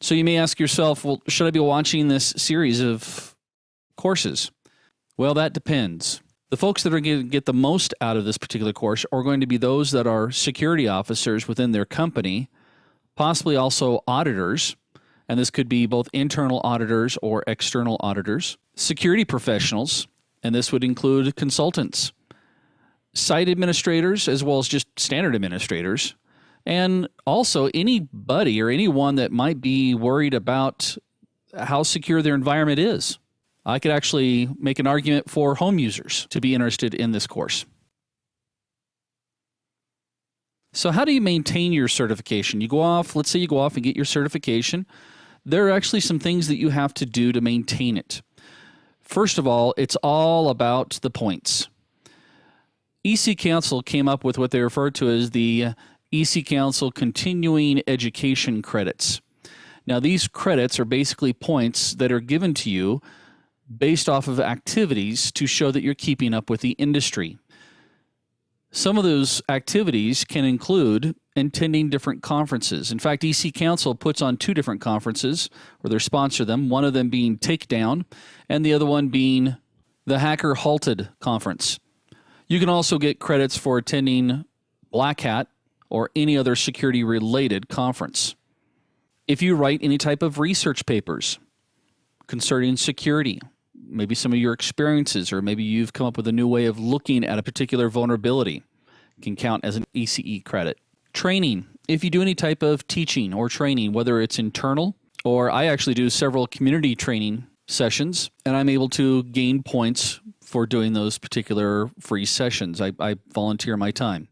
So you may ask yourself, well, should I be watching this series of courses? Well, that depends. The folks that are going to get the most out of this particular course are going to be those that are security officers within their company, possibly also auditors, and this could be both internal auditors or external auditors, security professionals, and this would include consultants, site administrators, as well as just standard administrators, and also anybody or anyone that might be worried about how secure their environment is. I could actually make an argument for home users to be interested in this course. So how do you maintain your certification? You go off, let's say you go off and get your certification. There are actually some things that you have to do to maintain it. First of all, it's all about the points. EC Council came up with what they refer to as the EC Council Continuing Education Credits. Now, these credits are basically points that are given to you based off of activities to show that you're keeping up with the industry. Some of those activities can include attending different conferences. In fact, EC Council puts on 2 different conferences, or they sponsor them, one of them being Takedown, and the other one being the Hacker Halted Conference. You can also get credits for attending Black Hat or any other security-related conference. If you write any type of research papers concerning security, maybe some of your experiences, or maybe you've come up with a new way of looking at a particular vulnerability, can count as an ECE credit. Training. If you do any type of teaching or training, whether it's internal, or I actually do several community training sessions, and I'm able to gain points for doing those particular free sessions. I volunteer my time.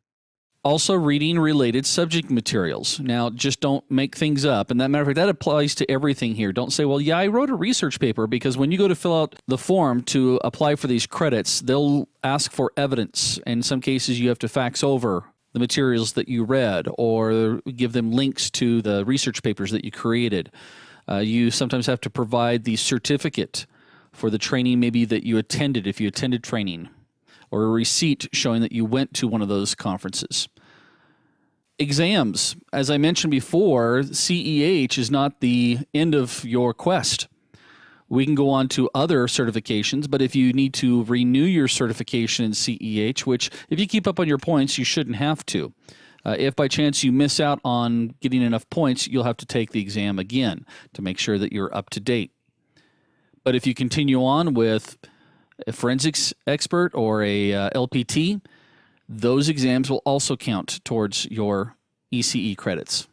Also, reading related subject materials. Now, just don't make things up. And that matter of fact, that applies to everything here. Don't say, well, yeah, I wrote a research paper, because when you go to fill out the form to apply for these credits, they'll ask for evidence. In some cases, you have to fax over the materials that you read or give them links to the research papers that you created. You sometimes have to provide the certificate for the training maybe that you attended, if you attended training, or a receipt showing that you went to one of those conferences. Exams. As I mentioned before, CEH is not the end of your quest. We can go on to other certifications, but if you need to renew your certification in CEH, which if you keep up on your points, you shouldn't have to. If by chance you miss out on getting enough points, you'll have to take the exam again to make sure that you're up to date. But if you continue on with a forensics expert or a LPT, those exams will also count towards your ECE credits.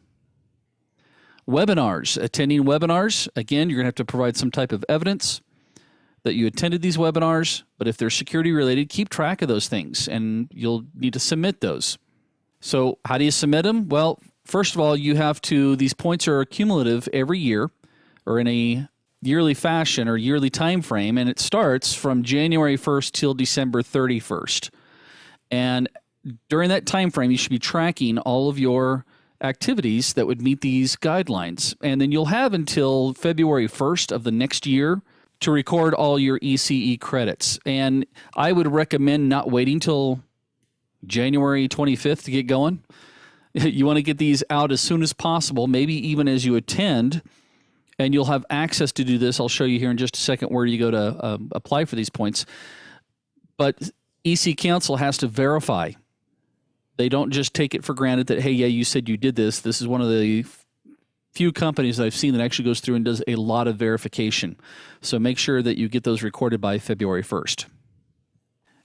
Webinars. Attending webinars, again, you're going to have to provide some type of evidence that you attended these webinars, but if they're security related, keep track of those things, and you'll need to submit those. So how do you submit them? Well, first of all, you have to, these points are cumulative every year or in a yearly fashion or yearly time frame, and it starts from January 1st till December 31st. And during that time frame, you should be tracking all of your activities that would meet these guidelines. And then you'll have until February 1st of the next year to record all your ECE credits. And I would recommend not waiting till January 25th to get going. You want to get these out as soon as possible, maybe even as you attend. And you'll have access to do this. I'll show you here in just a second where you go to apply for these points. But EC Council has to verify. They don't just take it for granted that, hey, yeah, you said you did this. This is one of the few companies that I've seen that actually goes through and does a lot of verification. So make sure that you get those recorded by February 1st.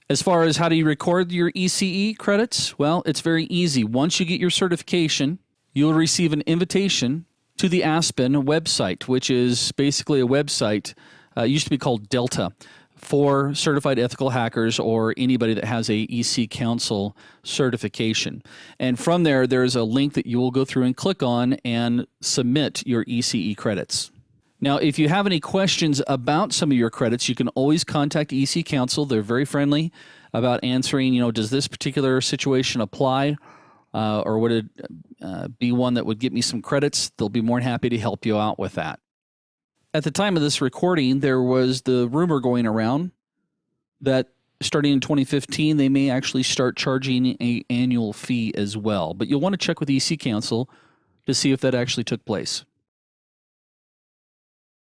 As far as how do you record your ECE credits? Well, it's very easy. Once you get your certification, you'll receive an invitation to the Aspen website, which is basically a website, it used to be called Delta, for certified ethical hackers or anybody that has a EC Council certification. And from there, there's a link that you will go through and click on and submit your ECE credits. Now, if you have any questions about some of your credits, you can always contact EC Council. They're very friendly about answering, does this particular situation apply? Or would it be one that would get me some credits? They'll be more than happy to help you out with that. At the time of this recording, there was the rumor going around that starting in 2015, they may actually start charging an annual fee as well. But you'll want to check with EC Council to see if that actually took place.